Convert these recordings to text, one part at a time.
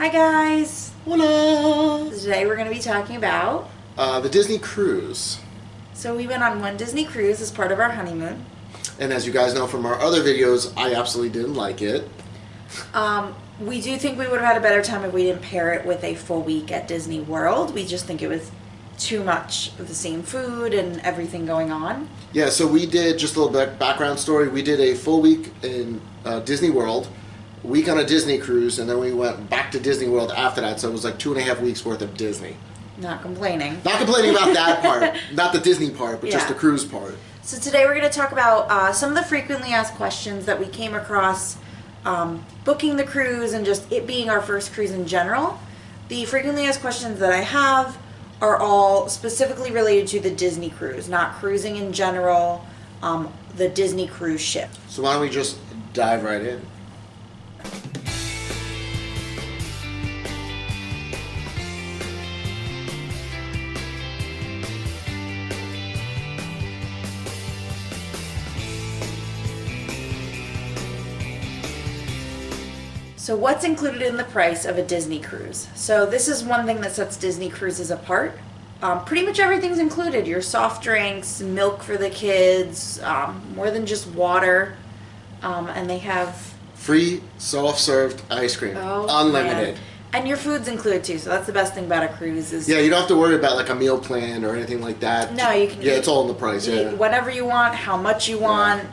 Hi guys! Hola! Today we're going to be talking about the Disney cruise. So we went on one Disney cruise as part of our honeymoon. And as you guys know from our other videos, I absolutely didn't like it. We do think we would have had a better time if we didn't pair it with a full week at Disney World. We just think it was too much of the same food and everything going on. Yeah, so we did, just a little bit background story, we did a full week in Disney World, a week on a Disney cruise, and then we went back to Disney World after that, so it was like 2.5 weeks worth of Disney. Not complaining. Not complaining about that part, not the Disney part, but just the cruise part. So today we're going to talk about some of the frequently asked questions that we came across booking the cruise and just it being our first cruise in general. The frequently asked questions that I have are all specifically related to the Disney cruise, not cruising in general, the Disney cruise ship. So why don't we just dive right in? So what's included in the price of a Disney cruise? So this is one thing that sets Disney cruises apart. Pretty much everything's included. Your soft drinks, milk for the kids, more than just water. And they have... Free soft-served ice cream. Unlimited. Man. And your food's included too, so that's the best thing about a cruise is... Yeah, you don't have to worry about like a meal plan or anything like that. No, you can... Yeah, it's all in the price, yeah. Whatever you want, how much you want. Yeah.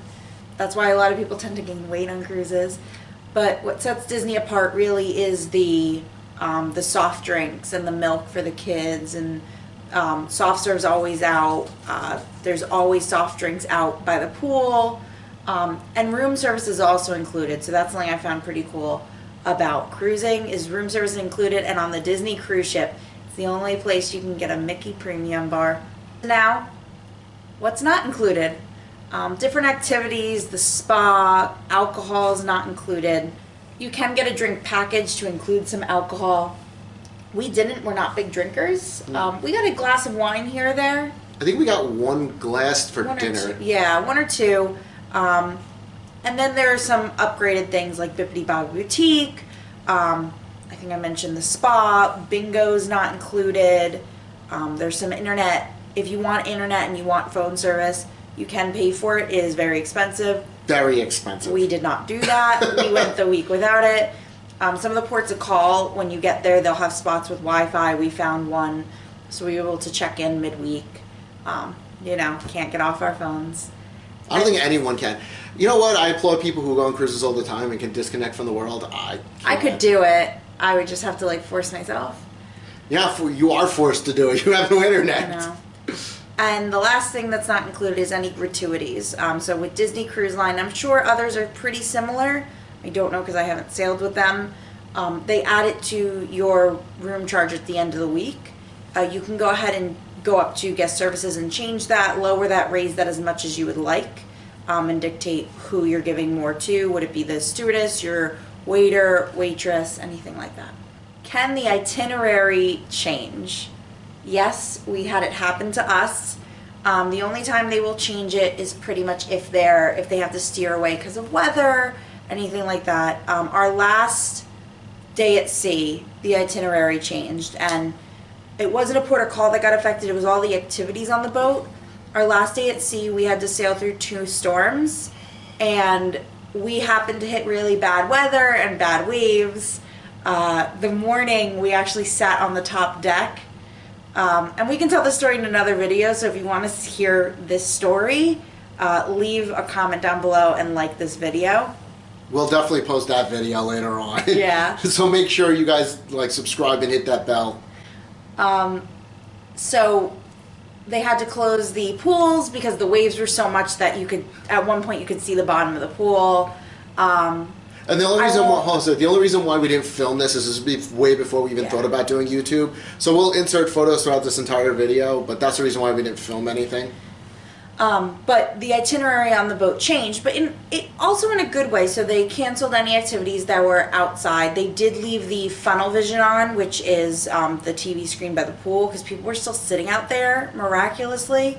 That's why a lot of people tend to gain weight on cruises. But what sets Disney apart really is the soft drinks and the milk for the kids, and soft serve's always out. There's always soft drinks out by the pool, and room service is also included. So that's something I found pretty cool about cruising is room service included, and on the Disney cruise ship, it's the only place you can get a Mickey Premium bar. Now, what's not included? Different activities, the spa, alcohol is not included. You can get a drink package to include some alcohol. We didn't, we're not big drinkers. We got a glass of wine here or there. I think we got one glass for dinner. Yeah, one or two. And then there are some upgraded things like Bippity Bob Boutique. I think I mentioned the spa. Bingo's not included. There's some internet. If you want internet and you want phone service, you can pay for it. It is very expensive. Very expensive. We did not do that. We went the week without it. Some of the ports of call, when you get there, they'll have spots with Wi-Fi. We found one, so we were able to check in midweek. You know, can't get off our phones. I don't think anyone can. You know what? I applaud people who go on cruises all the time and can disconnect from the world. I could do it. I would just have to, like, force myself. Yeah, you are forced to do it. You have no internet. I know. And the last thing that's not included is any gratuities. So with Disney Cruise Line, I'm sure others are pretty similar. I don't know because I haven't sailed with them. They add it to your room charge at the end of the week. You can go ahead and go up to guest services and change that, lower that, raise that as much as you would like, and dictate who you're giving more to. Would it be the stewardess, your waiter, waitress, anything like that? Can the itinerary change? Yes, we had it happen to us. The only time they will change it is pretty much if they have to steer away because of weather, anything like that. Our last day at sea, the itinerary changed, and it wasn't a port of call that got affected. It was all the activities on the boat. Our last day at sea, we had to sail through 2 storms, and we happened to hit really bad weather and bad waves. The morning, we actually sat on the top deck. And we can tell the story in another video, so if you want to hear this story, leave a comment down below and like this video. We'll definitely post that video later on. Yeah. So make sure you guys like subscribe and hit that bell. So they had to close the pools because the waves were so much that at one point you could see the bottom of the pool. And the only reason why we didn't film this is way before we even thought about doing YouTube. So we'll insert photos throughout this entire video, but that's the reason why we didn't film anything. But the itinerary on the boat changed, but also in a good way. So they canceled any activities that were outside. They did leave the funnel vision on, which is the TV screen by the pool, because people were still sitting out there miraculously.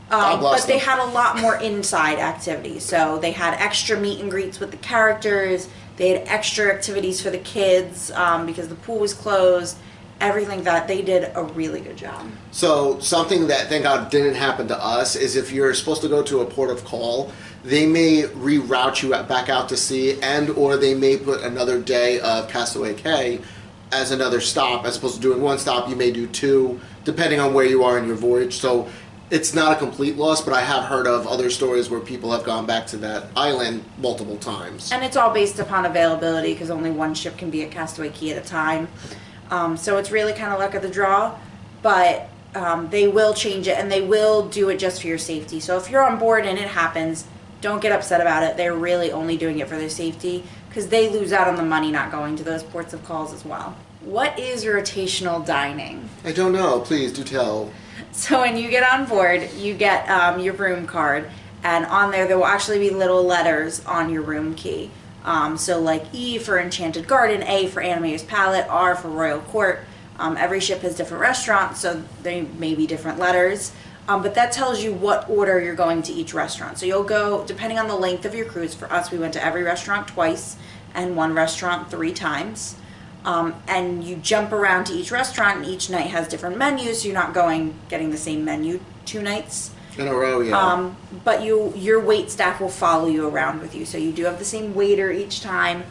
But they had a lot more inside activities. So they had extra meet and greets with the characters. They had extra activities for the kids because the pool was closed. Everything like that. They did a really good job. So something that, thank God, didn't happen to us is if you're supposed to go to a port of call, they may reroute you back out to sea, and or they may put another day of Castaway Cay as another stop. As opposed to doing one stop, you may do two, depending on where you are in your voyage. So it's not a complete loss, but I have heard of other stories where people have gone back to that island multiple times. And it's all based upon availability because only one ship can be at Castaway Cay at a time. So it's really kind of luck of the draw, but they will change it, and they will do it just for your safety. So if you're on board and it happens, don't get upset about it. They're really only doing it for their safety because they lose out on the money not going to those ports of calls as well. What is rotational dining? I don't know. Please do tell. So when you get on board, you get your room card, and on there will actually be little letters on your room key. So like E for Enchanted Garden, A for Animator's Palette, R for Royal Court. Every ship has different restaurants, so they may be different letters. But that tells you what order you're going to each restaurant. So you'll go, depending on the length of your cruise. For us, we went to every restaurant twice and one restaurant 3 times. And you jump around to each restaurant, and each night has different menus, so you're not getting the same menu 2 nights in a row. Yeah. But your wait staff will follow you around with you, so you do have the same waiter each time.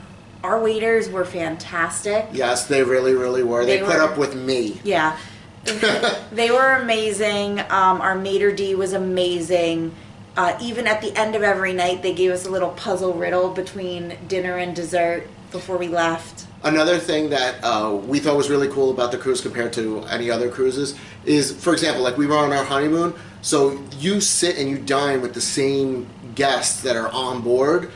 Our waiters were fantastic. Yes, they really, really were. They put up with me. Yeah. They were amazing. Our maitre d' was amazing. Even at the end of every night, they gave us a little puzzle riddle between dinner and dessert before we left. Another thing that we thought was really cool about the cruise compared to any other cruises is, for example, like we were on our honeymoon, so you sit and you dine with the same guests that are on board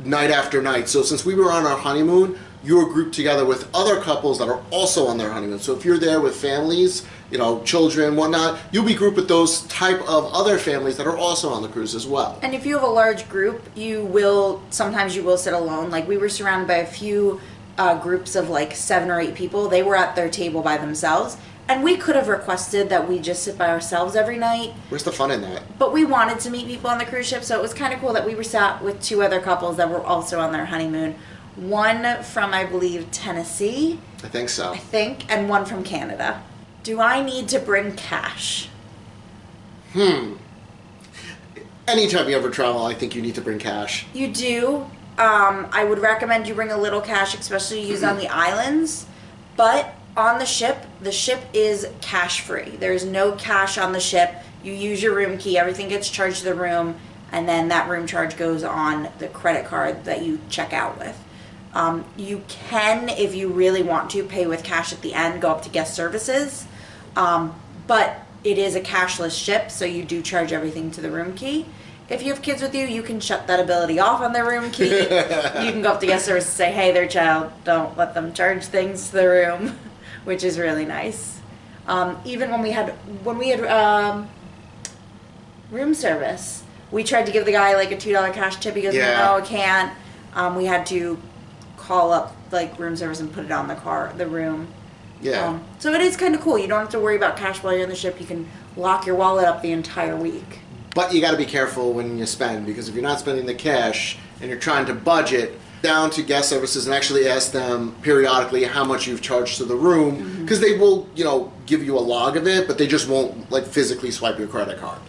night after night. So since we were on our honeymoon, you were grouped together with other couples that are also on their honeymoon. So if you're there with families, you know, children, whatnot, you'll be grouped with those type of other families that are also on the cruise as well. And if you have a large group, sometimes you will sit alone. Like we were surrounded by a few groups of like 7 or 8 people. They were at their table by themselves. And we could have requested that we just sit by ourselves every night. Where's the fun in that? But we wanted to meet people on the cruise ship, so it was kind of cool that we were sat with 2 other couples that were also on their honeymoon. One from, I believe, Tennessee. I think so. And one from Canada. Do I need to bring cash? Anytime you ever travel, I think you need to bring cash. You do. I would recommend you bring a little cash, especially used on the islands. But on the ship is cash free. There's no cash on the ship. You use your room key, everything gets charged to the room, and then that room charge goes on the credit card that you check out with. You can, if you really want to, pay with cash at the end, go up to guest services. But it is a cashless ship, so you do charge everything to the room key. If you have kids with you, you can shut that ability off on their room key. You can go up to guest services and say, hey, their child, don't let them charge things to the room, which is really nice. Even when we had room service, we tried to give the guy like a $2 cash tip. He goes, no, I can't. We had to call up like room service and put it on the room. Yeah. So it is kind of cool. You don't have to worry about cash while you're on the ship. You can lock your wallet up the entire week. But you got to be careful when you spend, because if you're not spending the cash and you're trying to budget, down to guest services and actually ask them periodically how much you've charged to the room, because they will, give you a log of it, but they just won't like physically swipe your credit card.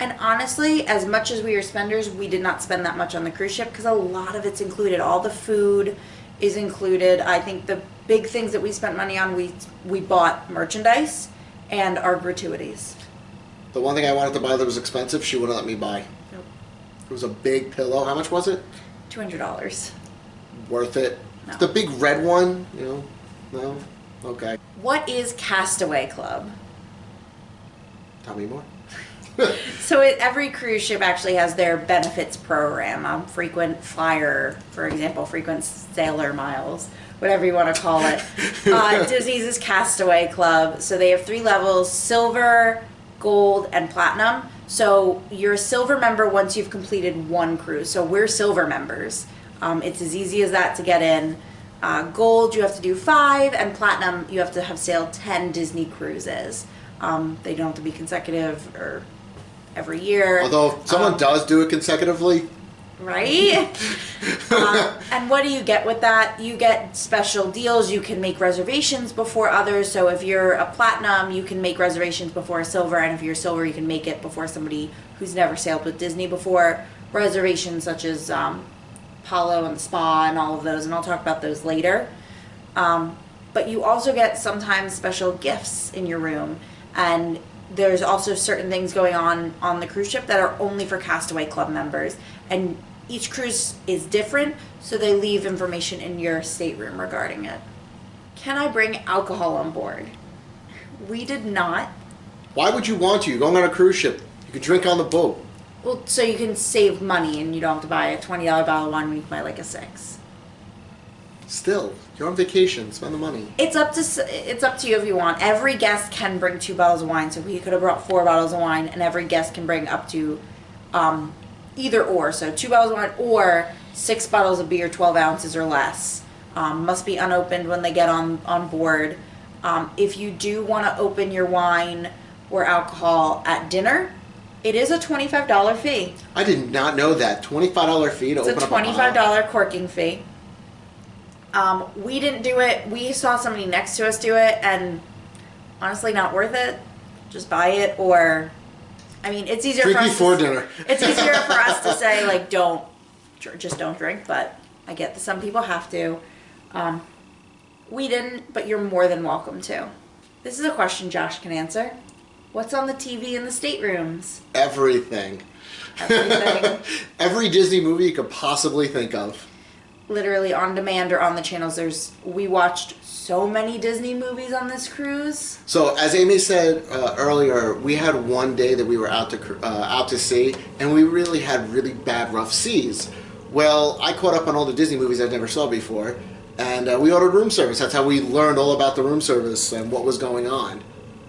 And honestly, as much as we are spenders, we did not spend that much on the cruise ship because a lot of it's included. All the food is included. I think the big things that we spent money on, we bought merchandise and our gratuities. The one thing I wanted to buy that was expensive, she wouldn't let me buy. Nope. It was a big pillow. How much was it? $200. Worth it? No. The big red one? No? Okay. What is Castaway Club? Tell me more. So every cruise ship actually has their benefits program. Frequent flyer, for example, frequent sailor miles, whatever you want to call it. Disney's is Castaway Club. So they have 3 levels: silver, gold, and platinum. So you're a silver member once you've completed 1 cruise. So we're silver members. It's as easy as that to get in. Gold, you have to do 5, and platinum, you have to have sailed 10 Disney cruises. They don't have to be consecutive or every year. Although if someone does do it consecutively, Right? And what do you get with that? You get special deals. You can make reservations before others. So if you're a platinum, you can make reservations before a silver. And if you're silver, you can make it before somebody who's never sailed with Disney before. Reservations such as Apollo and the spa and all of those. And I'll talk about those later. But you also get sometimes special gifts in your room. And there's also certain things going on the cruise ship that are only for Castaway Club members. And each cruise is different, so they leave information in your stateroom regarding it. Can I bring alcohol on board? We did not. Why would you want to? You're going on a cruise ship. You can drink on the boat. Well, so you can save money and you don't have to buy a $20 bottle of wine when you can buy like a 6. Still, you're on vacation. Spend the money. It's up to you if you want. Every guest can bring 2 bottles of wine, so we could have brought 4 bottles of wine, and every guest can bring up to either or. So 2 bottles of wine or 6 bottles of beer, 12 ounces or less. Must be unopened when they get on board. If you do want to open your wine or alcohol at dinner, it is a $25 fee. I did not know that. $25 fee to open up a bottle. It's a $25 corking fee. We didn't do it. We saw somebody next to us do it, and honestly, not worth it. Just buy it, or I mean, it's easier drink for us before dinner. It's easier for us to say like, just don't drink. But I get that some people have to. We didn't, but you're more than welcome to. This is a question Josh can answer. What's on the TV in the staterooms? Everything. Everything. Every Disney movie you could possibly think of. Literally on demand or on the channels. We watched so many Disney movies on this cruise. So as Amy said earlier, we had one day that we were out to sea, and we really had really bad rough seas. Well, I caught up on all the Disney movies I never saw before, and we ordered room service. That's how we learned all about the room service and what was going on.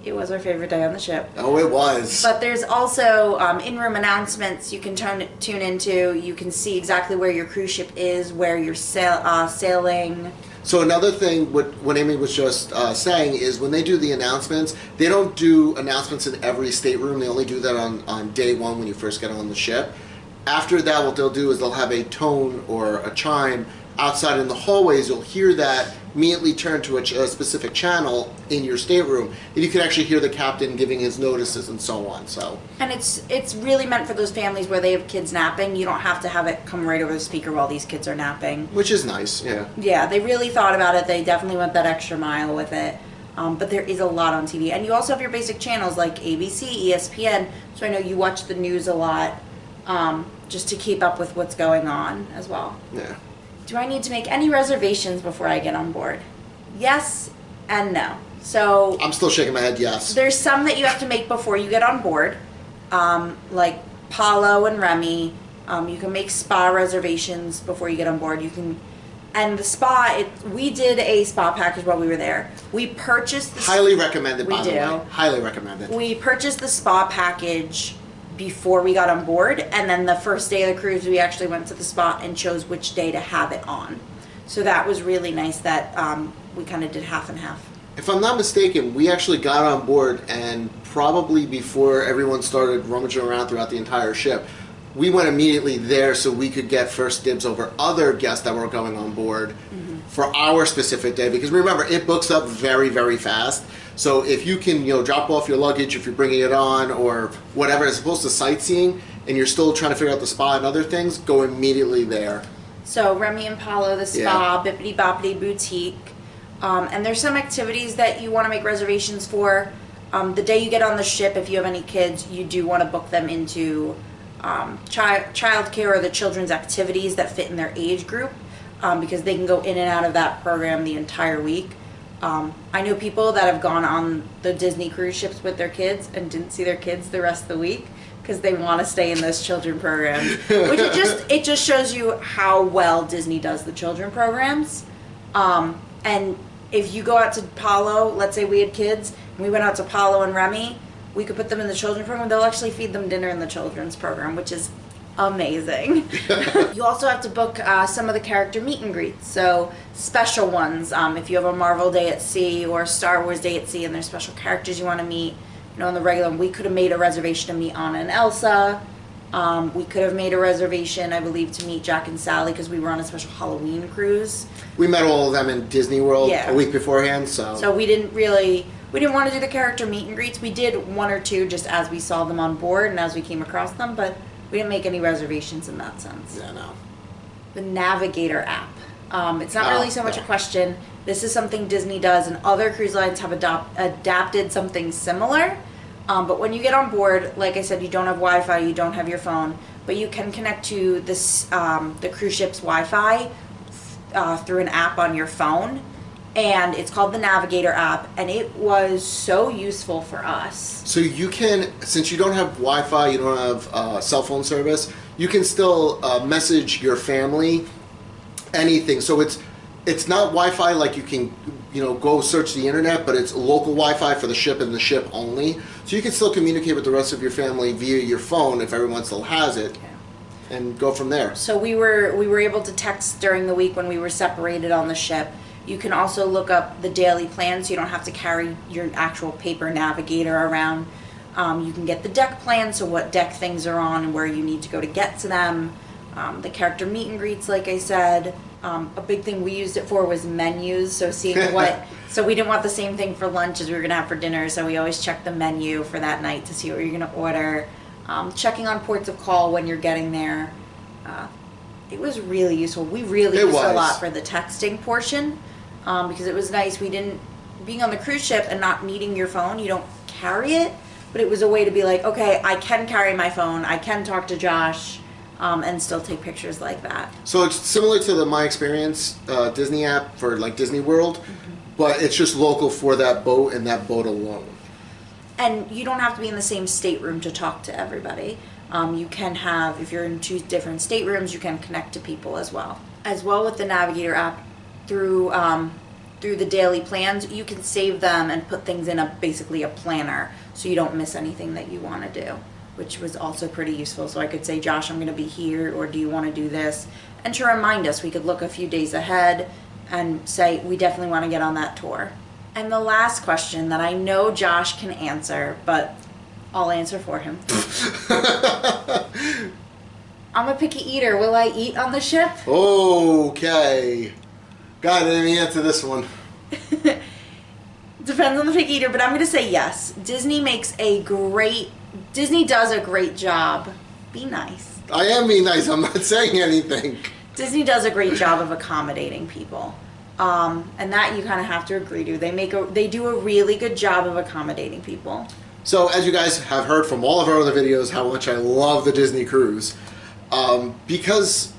It was our favorite day on the ship. Oh, it was. But there's also in-room announcements you can tune into. You can see exactly where your cruise ship is, where you're sailing. So another thing, what Amy was just saying is when they do the announcements, they don't do announcements in every stateroom. They only do that on day one when you first get on the ship. After that, what they'll do is they'll have a tone or a chime outside in the hallways. You'll hear that immediately turn to a specific channel in your stateroom, and you can actually hear the captain giving his notices and so on. So, and it's really meant for those families where they have kids napping. You don't have to have it come right over the speaker while these kids are napping, which is nice. Yeah, they really thought about it. They definitely went that extra mile with it. But there is a lot on TV, and you also have your basic channels like ABC, ESPN. So I know you watch the news a lot, just to keep up with what's going on as well. Yeah. Do I need to make any reservations before I get on board? Yes and no. So I'm still shaking my head yes. There's some that you have to make before you get on board, like Paulo and Remy. You can make spa reservations before you get on board. And the spa, we did a spa package while we were there. We purchased the highly recommended, by the way. Highly recommended. We purchased the spa package before we got on board, and then the first day of the cruise we actually went to the spa and chose which day to have it on. So that was really nice that we kind of did half and half. If I'm not mistaken, we actually got on board, and probably before everyone started rummaging around throughout the entire ship, we went immediately there so we could get first dibs over other guests that were going on board for our specific day. Because remember, it books up very, very fast. So if you can, drop off your luggage if you're bringing it on or whatever, as opposed to sightseeing, and you're still trying to figure out the spa and other things, go immediately there. So Remy and Paulo, the spa, Bippity Boppity Boutique. And there's some activities that you want to make reservations for. The day you get on the ship, if you have any kids, you do want to book them into childcare or the children's activities that fit in their age group, because they can go in and out of that program the entire week. I know people that have gone on the Disney cruise ships with their kids and didn't see their kids the rest of the week because they want to stay in those children programs, which it just shows you how well Disney does the children programs. And if you go out to Paulo, let's say we had kids and we went out to Paulo and Remy, we could put them in the children's program. They'll actually feed them dinner in the children's program, which is amazing. You also have to book some of the character meet and greets, so special ones. If you have a Marvel Day at Sea or a Star Wars Day at Sea and there's special characters you want to meet, on the regular, we could have made a reservation to meet Anna and Elsa. We could have made a reservation, I believe, to meet Jack and Sally because we were on a special Halloween cruise. We met all of them in Disney World Yeah. a week beforehand, so. So we didn't want to do the character meet and greets. We did one or two just as we saw them on board and as we came across them, but we didn't make any reservations in that sense. Yeah, no. The Navigator app. It's not really so much yeah. a question. This is something Disney does, and other cruise lines have adapted something similar. But when you get on board, like I said, you don't have Wi-Fi, you don't have your phone, but you can connect to this the cruise ship's Wi-Fi through an app on your phone, and it's called the Navigator app, and it was so useful for us. So you can, since you don't have Wi-Fi, you don't have cell phone service, you can still message your family anything. So it's not Wi-Fi like you can, go search the internet, but it's local Wi-Fi for the ship and the ship only. So you can still communicate with the rest of your family via your phone if everyone still has it, and go from there. So we were able to text during the week when we were separated on the ship. You can also look up the daily plan, so you don't have to carry your actual paper navigator around. You can get the deck plan, so what deck things are on and where you need to go to get to them. The character meet and greets, like I said. A big thing we used it for was menus, so seeing so we didn't want the same thing for lunch as we were going to have for dinner, so we always checked the menu for that night to see what you're going to order. Checking on ports of call when you're getting there. It was really useful. We really used it a lot for the texting portion, because it was nice. Being on the cruise ship and not needing your phone, you don't carry it, but it was a way to be like, okay, I can carry my phone, I can talk to Josh, and still take pictures like that. So it's similar to the My Experience Disney app for like Disney World, but it's just local for that boat and that boat alone. And you don't have to be in the same stateroom to talk to everybody. You can have, if you're in 2 different staterooms, you can connect to people as well. As well with the Navigator app, through the daily plans, you can save them and put things in basically a planner, so you don't miss anything that you want to do, which was also pretty useful. So I could say, Josh, I'm going to be here, or do you want to do this? And to remind us, we could look a few days ahead and say, we definitely want to get on that tour. And the last question that I know Josh can answer, but I'll answer for him. I'm a picky eater. Will I eat on the ship? Okay. God, let me answer this one. Depends on the picky eater, but I'm going to say yes. Disney does a great job. Be nice. I am being nice. I'm not saying anything. Disney does a great job of accommodating people. And that you kind of have to agree to. They do a really good job of accommodating people. So as you guys have heard from all of our other videos, how much I love the Disney cruise, because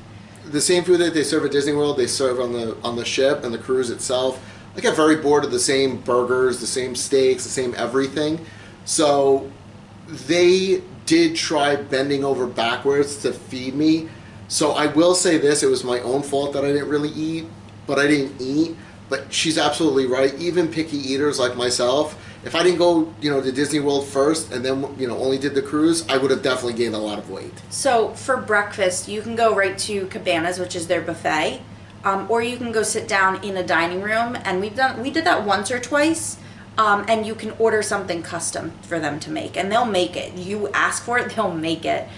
the same food that they serve at Disney World, they serve on the ship and the cruise itself. I get very bored of the same burgers, the same steaks, the same everything. So they did try bending over backwards to feed me. So I will say this, it was my own fault that I didn't really eat, but I didn't eat. But she's absolutely right. Even picky eaters like myself, if I didn't go, to Disney World first and then, only did the cruise, I would have definitely gained a lot of weight. So for breakfast, you can go right to Cabanas, which is their buffet, or you can go sit down in a dining room. And we did that once or twice. And you can order something custom for them to make, and they'll make it. You ask for it, they'll make it.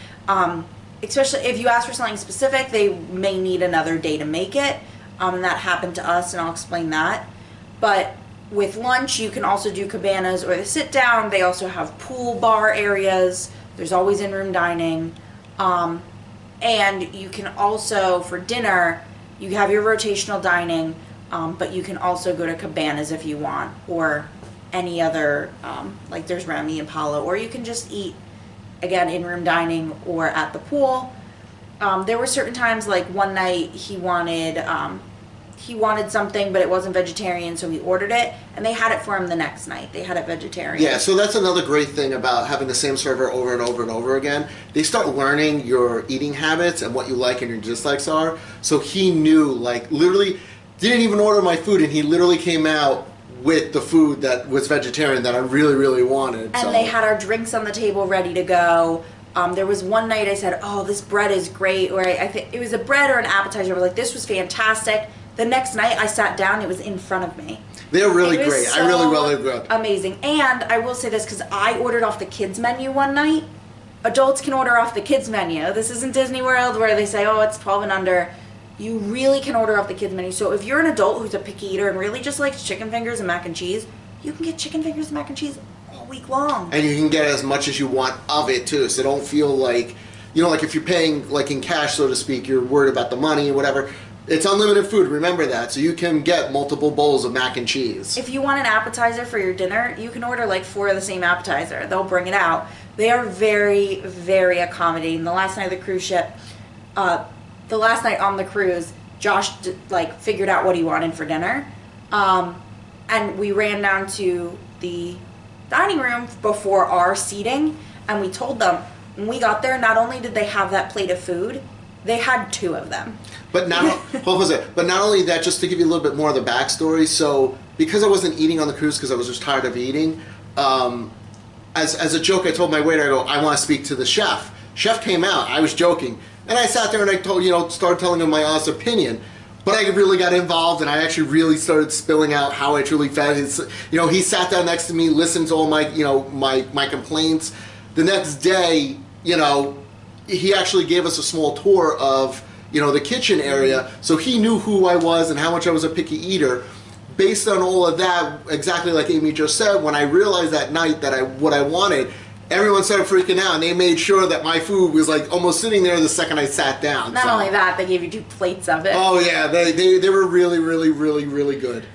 Especially if you ask for something specific, they may need another day to make it. And that happened to us, and I'll explain that. But with lunch, you can also do Cabanas or the sit down. They also have pool bar areas. There's always in-room dining. And you can also, for dinner, you have your rotational dining, but you can also go to Cabanas if you want, or any other, like there's Remy and Paulo, or you can just eat, again, in-room dining or at the pool. There were certain times, like one night he wanted something, but it wasn't vegetarian, so we ordered it, and they had it for him the next night. They had it vegetarian. Yeah, so that's another great thing about having the same server over and over and over again. They start learning your eating habits and what you like and your dislikes are. So he knew, like, literally didn't even order my food, and he literally came out with the food that was vegetarian that I really, really wanted. And they had our drinks on the table ready to go. There was one night I said, oh, this bread is great, or I think it was a bread or an appetizer. I was like, this was fantastic. The next night I sat down, it was in front of me. They're really great. I really good. Amazing. And I will say this, because I ordered off the kids menu one night, adults can order off the kids menu. This isn't Disney World where they say, oh, it's 12 and under. You really can order off the kids menu. So if you're an adult who's a picky eater and really just likes chicken fingers and mac and cheese, you can get chicken fingers and mac and cheese all week long. And you can get as much as you want of it too, so don't feel like, you know, like if you're paying like in cash, so to speak, you're worried about the money or whatever. It's unlimited food, remember that. So you can get multiple bowls of mac and cheese. If you want an appetizer for your dinner, you can order like 4 of the same appetizer. They'll bring it out. They are very, very accommodating. The last night of the cruise ship, the last night on the cruise, Josh like figured out what he wanted for dinner. And we ran down to the dining room before our seating, and we told them when we got there, not only did they have that plate of food, they had 2 of them. But not, hold on a second. But not only that, just to give you a little bit more of the backstory. So because I wasn't eating on the cruise because I was just tired of eating, as a joke, I told my waiter, I go, I want to speak to the chef. Chef came out. I was joking, and I sat there and I started telling him my honest opinion. But I really got involved, and I actually really started spilling out how I truly felt. He sat down next to me, listened to all my, my complaints. The next day, he actually gave us a small tour of, the kitchen area, so he knew who I was and how much I was a picky eater. Based on all of that, exactly like Amy just said, when I realized that night that what I wanted, everyone started freaking out, and they made sure that my food was like almost sitting there the second I sat down. Not only that, they gave you 2 plates of it. Oh yeah, they were really, really, really, really good.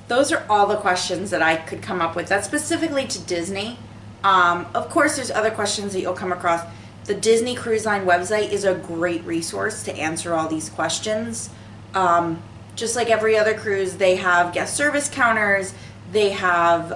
Those are all the questions that I could come up with. That's specifically to Disney. Of course, there's other questions that you'll come across. The Disney Cruise Line website is a great resource to answer all these questions. Just like every other cruise, they have guest service counters. They have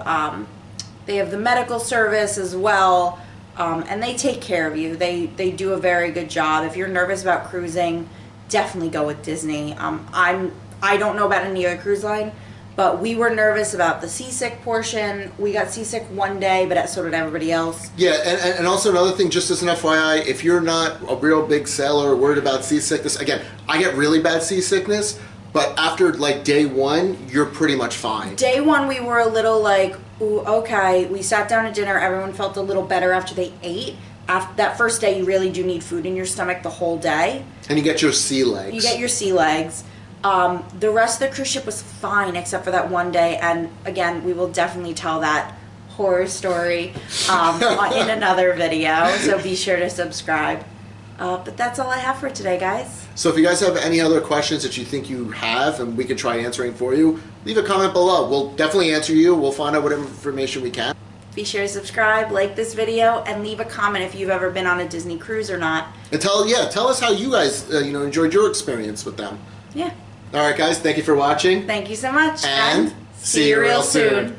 the medical service as well, and they take care of you. They do a very good job. If you're nervous about cruising, definitely go with Disney. I don't know about any other cruise line, but we were nervous about the seasick portion. We got seasick one day, but so did everybody else. Yeah, and also another thing, just as an FYI, if you're not a real big sailor or worried about seasickness, again, I get really bad seasickness, but after like day 1, you're pretty much fine. Day 1, we were a little like, ooh, okay. We sat down at dinner. Everyone felt a little better after they ate. After that first day, you really do need food in your stomach the whole day. And you get your sea legs. You get your sea legs. The rest of the cruise ship was fine except for that one day, and again, we will definitely tell that horror story in another video, so be sure to subscribe. But that's all I have for today, guys. So if you guys have any other questions that you think you have and we can try answering for you, leave a comment below. We'll definitely answer you. We'll find out whatever information we can. Be sure to subscribe, like this video, and leave a comment if you've ever been on a Disney cruise or not. And tell us how you guys enjoyed your experience with them. Yeah. All right, guys. Thank you for watching. Thank you so much. And see you real soon.